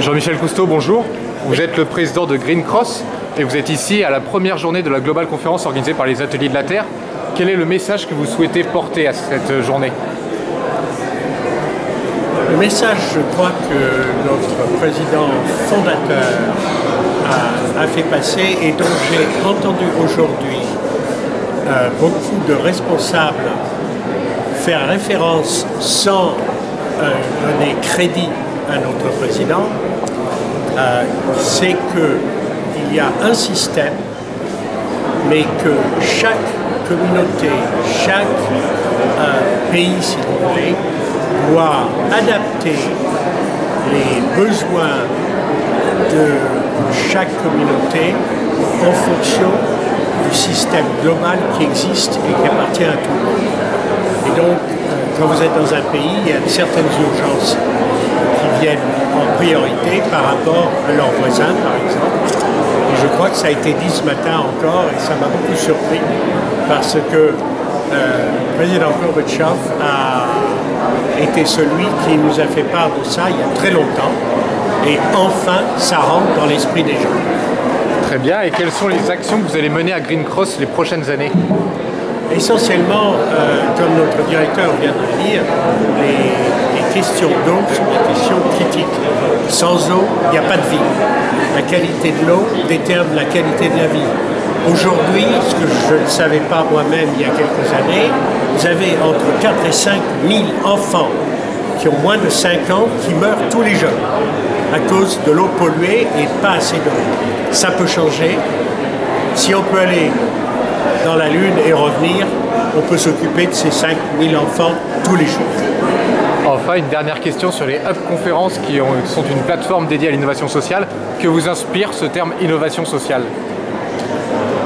Jean-Michel Cousteau, bonjour. Vous êtes le président de Green Cross et vous êtes ici à la première journée de la Global Conférence organisée par les Ateliers de la Terre. Quel est le message que vous souhaitez porter à cette journée? Le message, je crois, que notre président fondateur a fait passer et dont j'ai entendu aujourd'hui beaucoup de responsables faire référence sans donner crédit à notre président, c'est qu'il y a un système, mais que chaque communauté, chaque pays, si vous voulez, doit adapter les besoins de chaque communauté en fonction du système global qui existe et qui appartient à tout le monde. Et donc, quand vous êtes dans un pays, il y a certaines urgences qui viennent en priorité par rapport à leurs voisins, par exemple. Et je crois que ça a été dit ce matin encore, et ça m'a beaucoup surpris, parce que le président Gorbatchev a été celui qui nous a fait part de ça il y a très longtemps, et enfin, ça rentre dans l'esprit des gens. Très bien, et quelles sont les actions que vous allez mener à Green Cross les prochaines années? Essentiellement, comme notre directeur vient de le dire, les questions d'eau sont des questions critiques. Sans eau, il n'y a pas de vie. La qualité de l'eau détermine la qualité de la vie. Aujourd'hui, ce que je ne savais pas moi-même il y a quelques années, vous avez entre 4 et 5 000 enfants qui ont moins de 5 ans qui meurent tous les jours à cause de l'eau polluée et pas assez d'eau. Ça peut changer. Si on peut aller dans la Lune et revenir, on peut s'occuper de ces 5 000 enfants tous les jours. Enfin, une dernière question sur les Hub Conférences qui sont une plateforme dédiée à l'innovation sociale. Que vous inspire ce terme innovation sociale?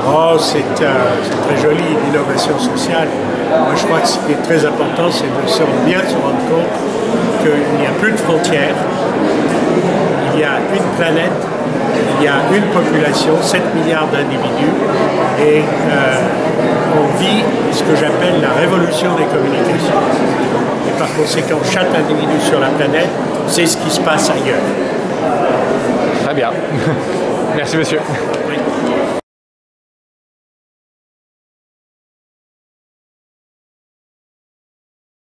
Oh, c'est très joli, l'innovation sociale. Moi, je crois que ce qui est très important, c'est de bien se rendre compte qu'il n'y a plus de frontières, il y a une planète, il y a une population, 7 milliards d'individus, et on vit ce que j'appelle la révolution des communications. Et par conséquent, chaque individu sur la planète sait ce qui se passe ailleurs. Très bien. Merci monsieur. Oui.